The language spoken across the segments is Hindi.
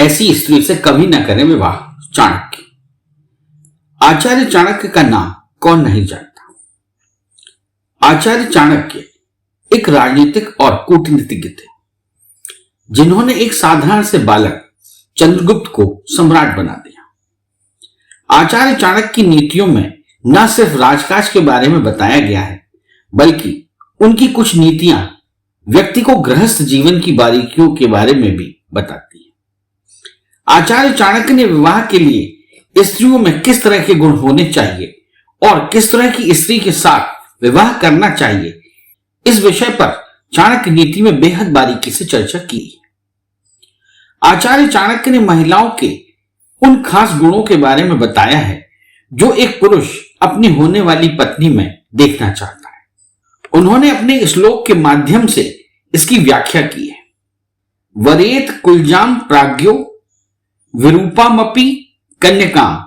ऐसी स्त्री से कभी न करें विवाह। चाणक्य। आचार्य चाणक्य का नाम कौन नहीं जानता। आचार्य चाणक्य एक राजनीतिक और कूटनीतिज्ञ थे, जिन्होंने एक साधारण से बालक चंद्रगुप्त को सम्राट बना दिया। आचार्य चाणक्य की नीतियों में न सिर्फ राजकाज के बारे में बताया गया है, बल्कि उनकी कुछ नीतियां व्यक्ति को गृहस्थ जीवन की बारीकियों के बारे में भी बताती हैं। आचार्य चाणक्य ने विवाह के लिए स्त्रियों में किस तरह के गुण होने चाहिए और किस तरह की स्त्री के साथ विवाह करना चाहिए, इस विषय पर चाणक्य नीति में बेहद बारीकी से चर्चा की है। आचार्य चाणक्य ने महिलाओं के उन खास गुणों के बारे में बताया है जो एक पुरुष अपनी होने वाली पत्नी में देखना चाहता है। उन्होंने अपने श्लोक के माध्यम से इसकी व्याख्या की है। वरेत कुलजाम प्राज्ञो विरूपामपि कन्यकाम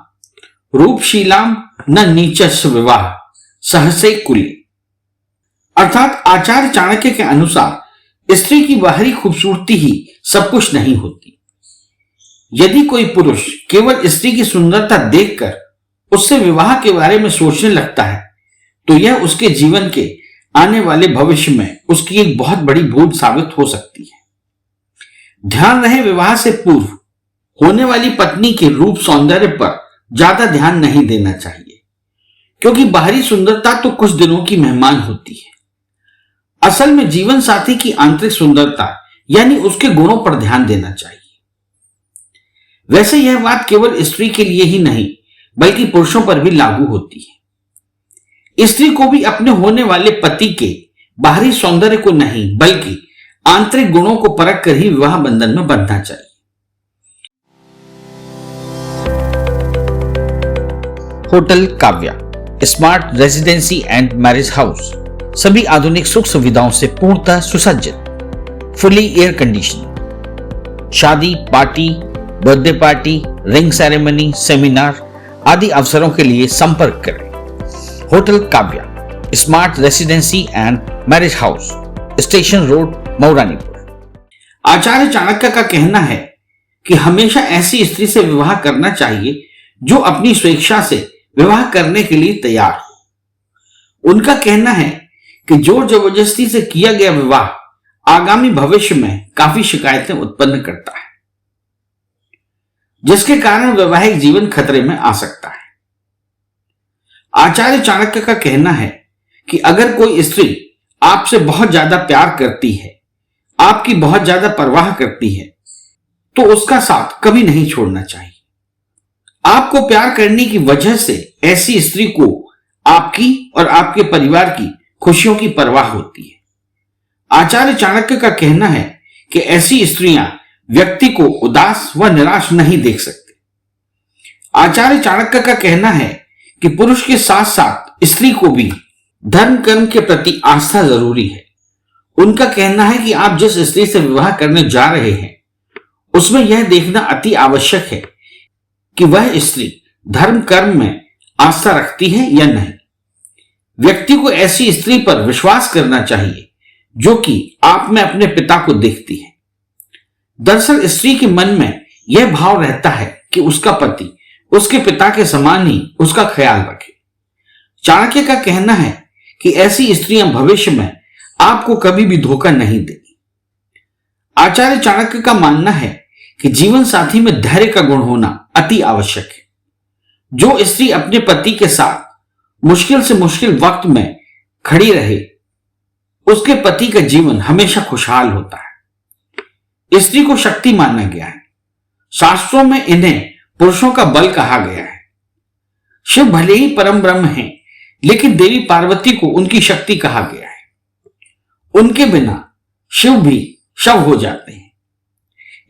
रूपशीलाम न नीचस्व विवाह सहसे कुले। अर्थात आचार्य चाणक्य के अनुसार स्त्री की बाहरी खूबसूरती ही सब कुछ नहीं होती। यदि कोई पुरुष केवल स्त्री की सुंदरता देखकर उससे विवाह के बारे में सोचने लगता है, तो यह उसके जीवन के आने वाले भविष्य में उसकी एक बहुत बड़ी भूल साबित हो सकती है। ध्यान रहे, विवाह से पूर्व होने वाली पत्नी के रूप सौंदर्य पर ज्यादा ध्यान नहीं देना चाहिए, क्योंकि बाहरी सुंदरता तो कुछ दिनों की मेहमान होती है। असल में जीवन साथी की आंतरिक सुंदरता यानी उसके गुणों पर ध्यान देना चाहिए। वैसे यह बात केवल स्त्री के लिए ही नहीं, बल्कि पुरुषों पर भी लागू होती है। स्त्री को भी अपने होने वाले पति के बाहरी सौंदर्य को नहीं, बल्कि आंतरिक गुणों को परख कर ही विवाह बंधन में बंधना चाहिए। Hotel Kavya, smart residency and marriage house, सभी आधुनिक सुख सुविधाओं से पूर्णतः सुसज्जित, फुली एयर कंडीशन। शादी, party, birthday party, ring ceremony, seminar आदि अवसरों के लिए संपर्क करें। Hotel Kavya, smart residency and marriage house, station road, Mauranipur. Acharya Chanakya का कहना है कि हमेशा ऐसी स्त्री से विवाह करना चाहिए जो अपनी स्वेच्छा से विवाह करने के लिए तैयार हो। उनका कहना है कि जोर जबरदस्ती से किया गया विवाह आगामी भविष्य में काफी शिकायतें उत्पन्न करता है, जिसके कारण वैवाहिक जीवन खतरे में आ सकता है। आचार्य चाणक्य का कहना है कि अगर कोई स्त्री आपसे बहुत ज्यादा प्यार करती है, आपकी बहुत ज्यादा परवाह करती है, तो उसका साथ कभी नहीं छोड़ना चाहिए। आपको प्यार करने की वजह से ऐसी स्त्री को आपकी और आपके परिवार की खुशियों की परवाह होती है। आचार्य चाणक्य का कहना है कि ऐसी स्त्रियां व्यक्ति को उदास व निराश नहीं देख सकते। आचार्य चाणक्य का कहना है कि पुरुष के साथ साथ स्त्री को भी धर्म कर्म के प्रति आस्था जरूरी है। उनका कहना है कि आप जिस स्त्री से विवाह करने जा रहे हैं, उसमें यह देखना अति आवश्यक है कि वह स्त्री धर्म कर्म में आस्था रखती है या नहीं। व्यक्ति को ऐसी स्त्री पर विश्वास करना चाहिए जो कि आप में अपने पिता को देखती है। दरअसल स्त्री के मन में यह भाव रहता है कि उसका पति उसके पिता के समान ही उसका ख्याल रखे। चाणक्य का कहना है कि ऐसी स्त्रियां भविष्य में आपको कभी भी धोखा नहीं देगी। आचार्य चाणक्य का मानना है कि जीवन साथी में धैर्य का गुण होना अति आवश्यक है। जो स्त्री अपने पति के साथ मुश्किल से मुश्किल वक्त में खड़ी रहे, उसके पति का जीवन हमेशा खुशहाल होता है। स्त्री को शक्ति माना गया है। शास्त्रों में इन्हें पुरुषों का बल कहा गया है। शिव भले ही परम ब्रह्म हैं, लेकिन देवी पार्वती को उनकी शक्ति कहा गया है। उनके बिना शिव भी शव हो जाते हैं।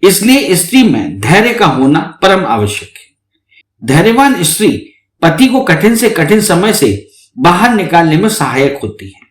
इसलिए स्त्री में धैर्य का होना परम आवश्यक है। धैर्यवान स्त्री पति को कठिन से कठिन समय से बाहर निकालने में सहायक होती है।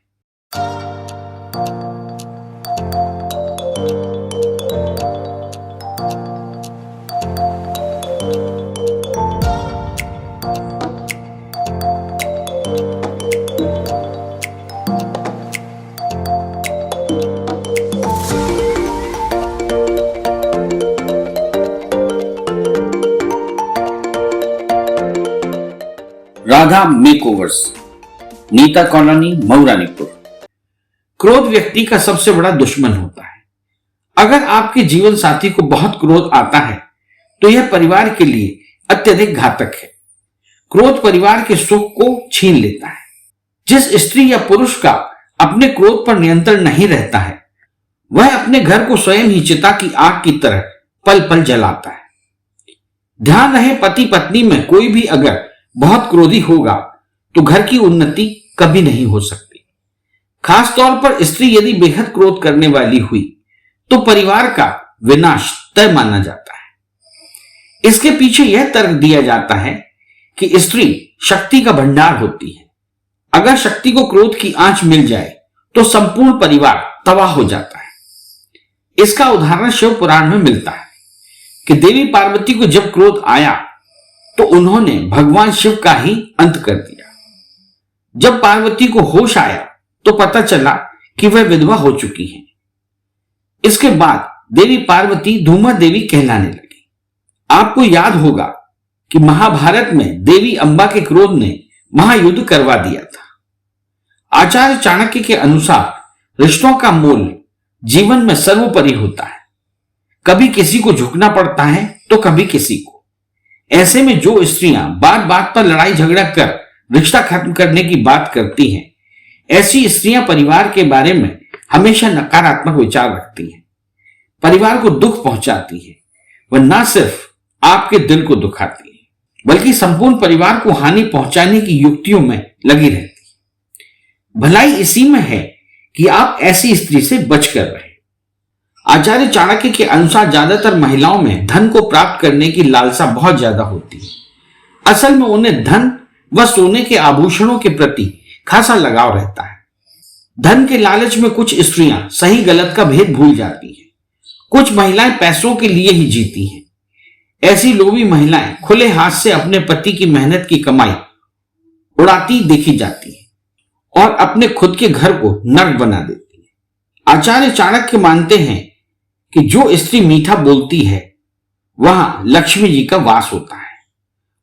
Radha makeovers, Neeta colony, Mauranipur. क्रोध व्यक्ति का सबसे बड़ा दुश्मन होता है। अगर आपके जीवन साथी को बहुत क्रोध आता है तो यह परिवार के लिए अत्यधिक घातक है। क्रोध परिवार के सुख को छीन लेता है। जिस स्त्री या पुरुष का अपने क्रोध पर नियंत्रण नहीं रहता है वह अपने घर को स्वयं ही चिता की आग की तरह पल पल जलाता है। ध्यान रहे, पति पत्नी में कोई भी अगर बहुत क्रोधी होगा तो घर की उन्नति कभी नहीं हो सकती। खासतौर पर स्त्री यदि बेहद क्रोध करने वाली हुई तो परिवार का विनाश तय माना जाता है। इसके पीछे यह तर्क दिया जाता है कि स्त्री शक्ति का भंडार होती है। अगर शक्ति को क्रोध की आंच मिल जाए तो संपूर्ण परिवार तबाह हो जाता है। इसका उदाहरण शिव पुराण में मिलता है कि देवी पार्वती को जब क्रोध आया तो उन्होंने भगवान शिव का ही अंत कर दिया। जब पार्वती को होश आया तो पता चला कि वह विधवा हो चुकी है। इसके बाद देवी पार्वती धूमा देवी कहलाने लगी। आपको याद होगा कि महाभारत में देवी अंबा के क्रोध ने महायुद्ध करवा दिया था। आचार्य चाणक्य के अनुसार रिश्तों का मोल जीवन में सर्वोपरि होता है। कभी किसी को झुकना पड़ता है तो कभी किसी को। ऐसे में जो स्त्रियां बात बात पर लड़ाई झगड़ा कर रिश्ता खत्म करने की बात करती हैं, ऐसी स्त्रियां परिवार के बारे में हमेशा नकारात्मक विचार रखती हैं, परिवार को दुख पहुंचाती है। वह न सिर्फ आपके दिल को दुखाती है बल्कि संपूर्ण परिवार को हानि पहुंचाने की युक्तियों में लगी रहती है। भलाई इसी में है कि आप ऐसी स्त्री से बचकर रहें। आचार्य चाणक्य के अनुसार ज्यादातर महिलाओं में धन को प्राप्त करने की लालसा बहुत ज्यादा होती है। असल में उन्हें धन व सोने के आभूषणों के प्रति खासा लगाव रहता है। धन के लालच में कुछ स्त्रियां सही गलत का भेद भूल जाती हैं। कुछ महिलाएं पैसों के लिए ही जीती हैं। ऐसी लोभी महिलाएं खुले हाथ से अपने पति की मेहनत की कमाई उड़ाती देखी जाती है और अपने खुद के घर को नर्क बना देती है। आचार्य चाणक्य मानते हैं कि जो स्त्री मीठा बोलती है वहां लक्ष्मी जी का वास होता है।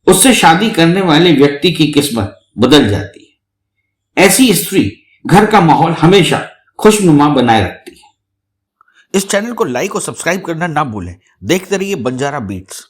उससे शादी करने वाले व्यक्ति की किस्मत बदल जाती है। ऐसी स्त्री घर का माहौल हमेशा खुशनुमा बनाए रखती है। इस चैनल को लाइक और सब्सक्राइब करना ना भूलें। देखते रहिए बंजारा बीट्स।